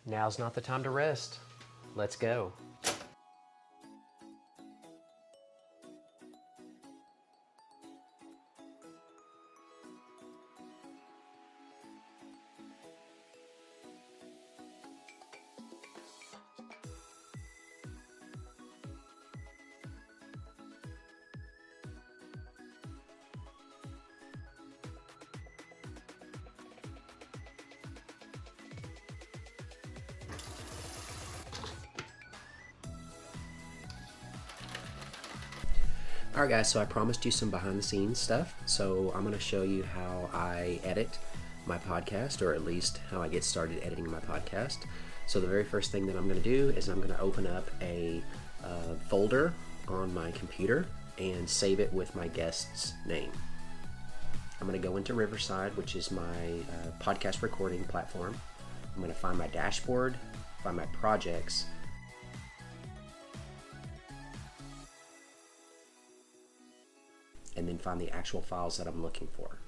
Now's not the time to rest. Let's go. Alright guys, so I promised you some behind the scenes stuff, so I'm going to show you how I edit my podcast, or at least how I get started editing my podcast. So the very first thing that I'm going to do is I'm going to open up a folder on my computer and save it with my guest's name. I'm going to go into Riverside, which is my podcast recording platform. I'm going to find my dashboard, find my projects, and then find the actual files that I'm looking for.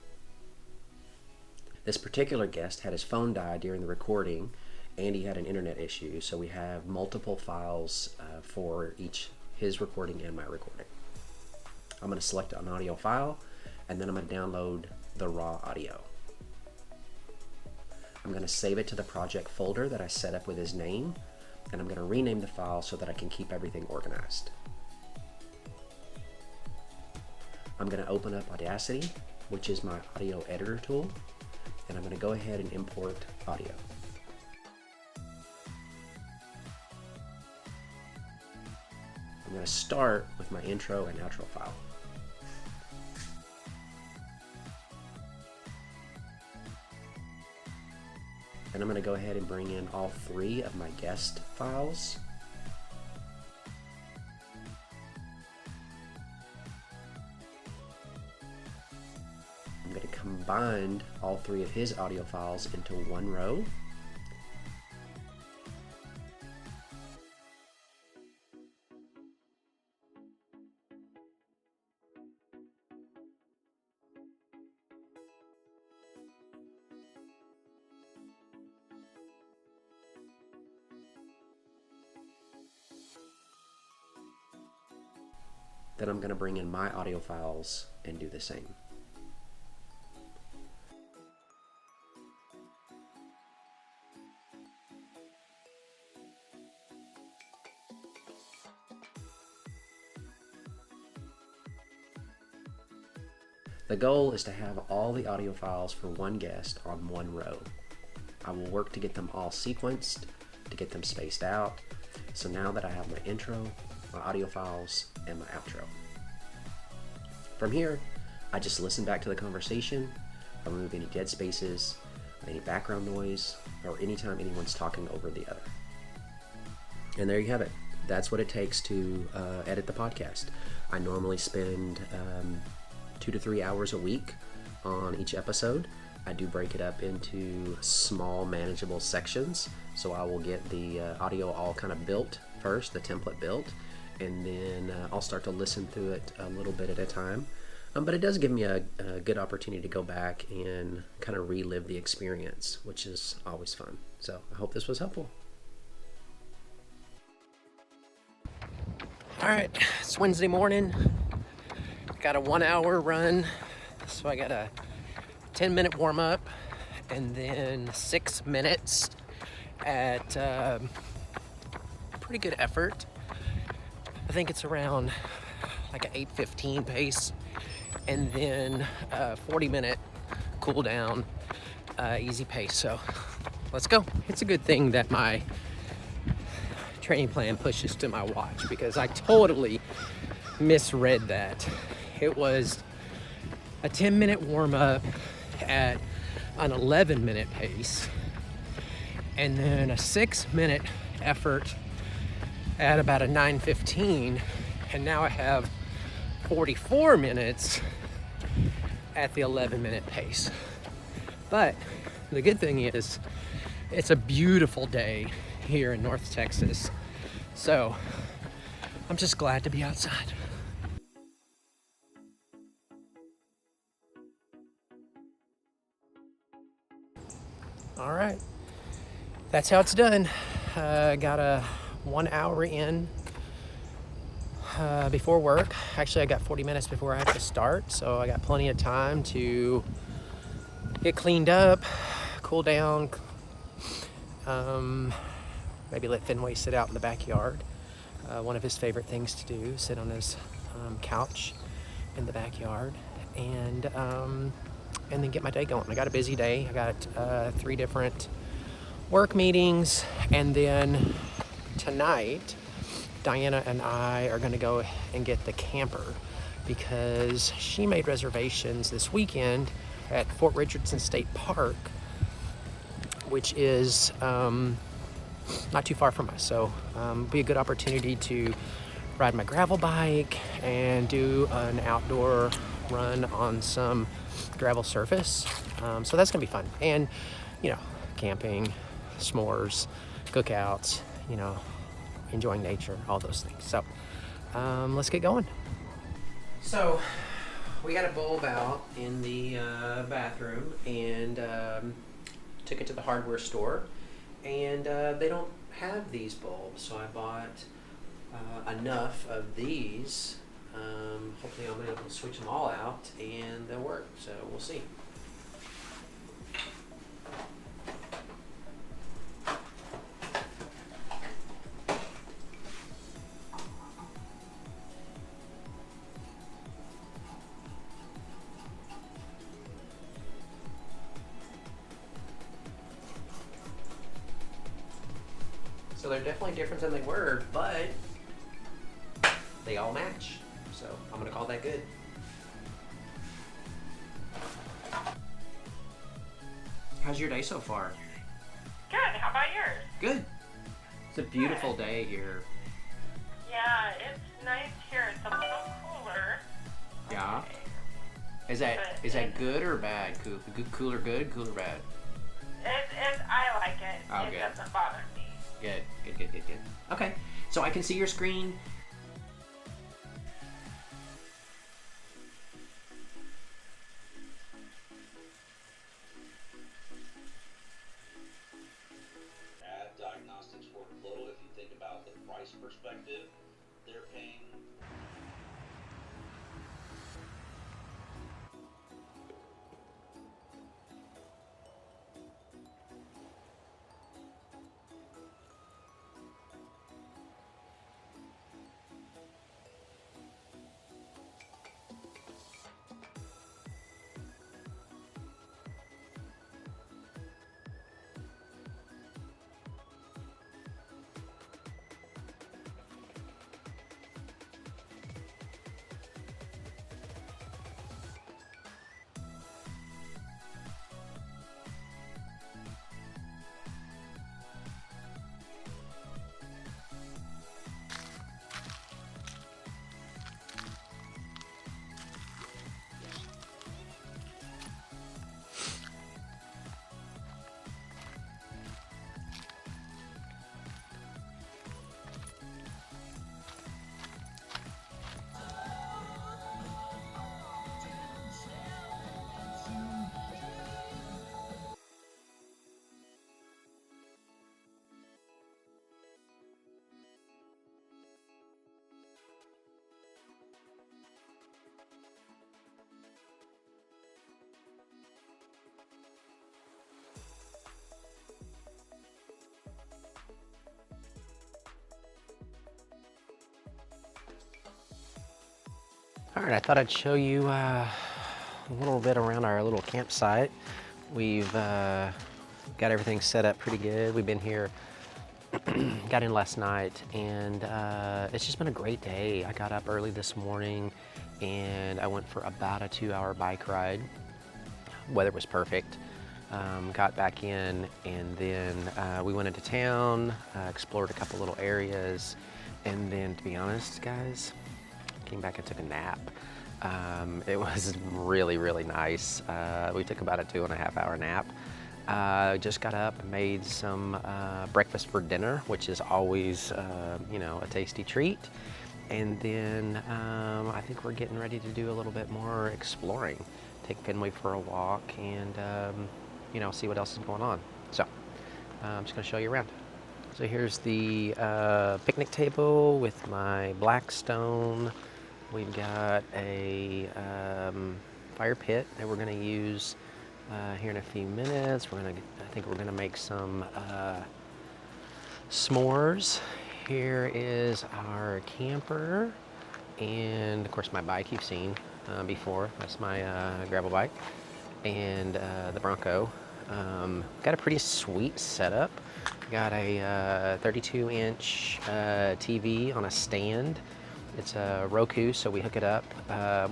This particular guest had his phone die during the recording, and he had an internet issue, so we have multiple files for his recording and my recording. I'm going to select an audio file, and then I'm going to download the raw audio. I'm going to save it to the project folder that I set up with his name, and I'm going to rename the file so that I can keep everything organized. I'm going to open up Audacity, which is my audio editor tool, and I'm going to go ahead and import audio. I'm going to start with my intro and outro file. And I'm going to go ahead and bring in all three of my guest files. I'm going to combine all three of his audio files into one row. Then I'm going to bring in my audio files and do the same. The goal is to have all the audio files for one guest on one row. I will work to get them all sequenced, to get them spaced out. So now that I have my intro, my audio files, and my outro. From here, I just listen back to the conversation, I remove any dead spaces, any background noise, or anytime anyone's talking over the other. And there you have it. That's what it takes to edit the podcast. I normally spend 2 to 3 hours a week on each episode. I do break it up into small manageable sections, so I will get the audio all kind of built first, the template built, and then I'll start to listen through it a little bit at a time. But it does give me a good opportunity to go back and kind of relive the experience, which is always fun. So I hope this was helpful. All right, it's Wednesday morning. Got a 1 hour run, so I got a 10-minute warm up and then 6 minutes at pretty good effort. I think it's around like an 8:15 pace, and then 40-minute cool down, easy pace. So let's go. It's a good thing that my training plan pushes to my watch, because I totally misread that. It was a 10-minute warm-up at an 11-minute pace, and then a 6-minute effort at about a 9:15, and now I have 44 minutes at the 11-minute pace. But the good thing is, it's a beautiful day here in North Texas, so I'm just glad to be outside. All right, that's how it's done. Got a 1 hour in before work. Actually, I got 40 minutes before I have to start, so I got plenty of time to get cleaned up, cool down, maybe let Fenway sit out in the backyard. One of his favorite things to do, sit on his couch in the backyard, and then get my day going. I got a busy day. I got 3 different work meetings, and then tonight Diana and I are going to go and get the camper because she made reservations this weekend at Fort Richardson State Park, which is not too far from us. So be a good opportunity to ride my gravel bike and do an outdoor run on some gravel surface. So that's gonna be fun. And camping, s'mores, cookouts, enjoying nature, all those things. So let's get going. So we got a bulb out in the bathroom and took it to the hardware store, and they don't have these bulbs, so I bought enough of these. Hopefully I'll be able to switch them all out and they'll work, so we'll see. So they're definitely different than they were, but they all match. So I'm gonna call that good. How's your day so far? Good. How about yours? Good. It's a beautiful day here. Yeah, it's nice here. It's a little cooler. Yeah. Is that good or bad? Cool or good? Cool or bad? I like it. Oh, it good. doesn't bother me. Good. Okay, so I can see your screen. Diagnostics work little if you think about the price perspective. They're paying. All right, I thought I'd show you a little bit around our little campsite. We've got everything set up pretty good. We've been here, got in last night, and it's just been a great day. I got up early this morning and I went for about a 2-hour bike ride. Weather was perfect. Got back in, and then we went into town, explored a couple little areas, and then, to be honest, guys, came back and took a nap. It was really, really nice. We took about a 2.5-hour nap. Just got up and made some breakfast for dinner, which is always, a tasty treat. And then I think we're getting ready to do a little bit more exploring. Take Fenway for a walk and, see what else is going on. So I'm just going to show you around. So here's the picnic table with my Blackstone. We've got a fire pit that we're going to use here in a few minutes. I think we're going to make some s'mores. Here is our camper, and of course my bike you've seen before. That's my gravel bike, and the Bronco. Got a pretty sweet setup. Got a 32-inch TV on a stand. It's a Roku, so we hook it up.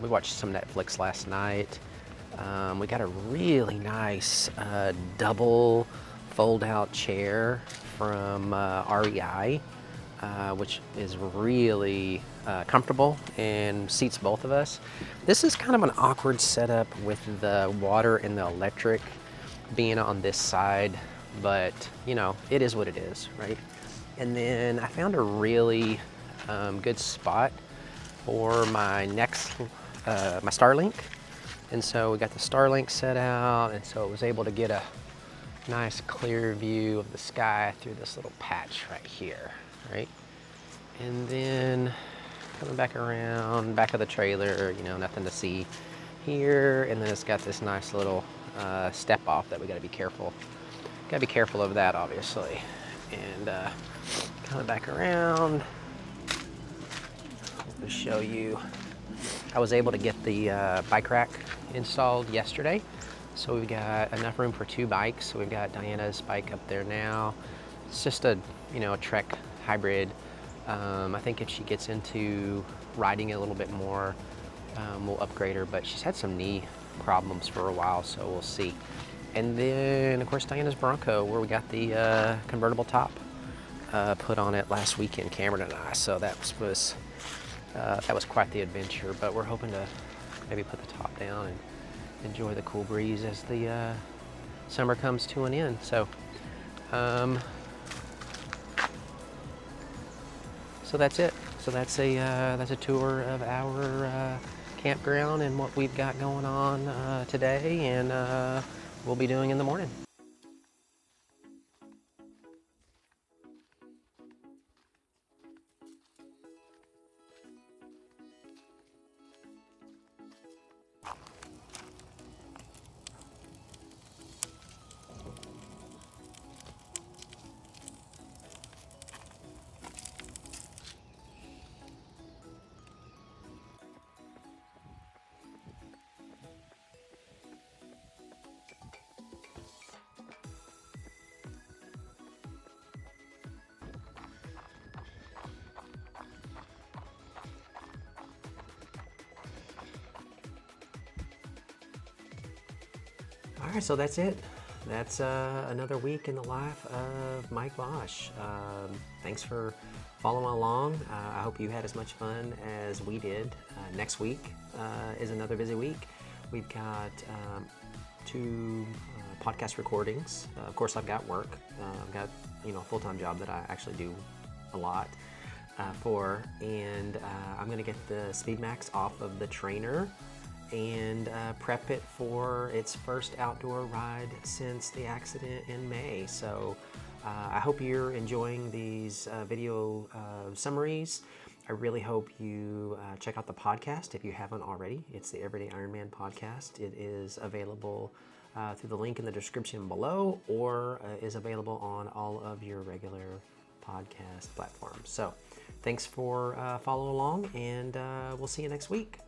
We watched some Netflix last night. We got a really nice double fold-out chair from REI, which is really comfortable and seats both of us. This is kind of an awkward setup with the water and the electric being on this side, but you know, it is what it is, right? And then I found a really good spot for my next, my Starlink. And so we got the Starlink set out, and so I was able to get a nice clear view of the sky through this little patch right here, right? And then coming back around, back of the trailer, you know, nothing to see here. And then it's got this nice little step off that we gotta be careful. Gotta be careful of that, obviously. And coming back around, to show you, I was able to get the bike rack installed yesterday. So we've got enough room for 2 bikes. So we've got Diana's bike up there now. It's just a, you know, a Trek hybrid. I think if she gets into riding a little bit more, we'll upgrade her, but she's had some knee problems for a while, so we'll see. And then, of course, Diana's Bronco, where we got the convertible top put on it last weekend, Cameron and I. So that was quite the adventure, but we're hoping to maybe put the top down and enjoy the cool breeze as the summer comes to an end. So, so that's it. So that's a tour of our campground and what we've got going on today, and we'll be doing in the morning. All right, so that's it. That's another week in the life of Mike Bosch. Thanks for following along. I hope you had as much fun as we did. Next week is another busy week. We've got 2 podcast recordings. Of course, I've got work. I've got, you know, a full-time job that I actually do a lot for, and I'm going to get the Speedmax off of the trainer and prep it for its first outdoor ride since the accident in May. So I hope you're enjoying these video summaries. I really hope you check out the podcast if you haven't already. It's the Everyday Ironman podcast. It is available through the link in the description below, or is available on all of your regular podcast platforms. So thanks for following along, and we'll see you next week.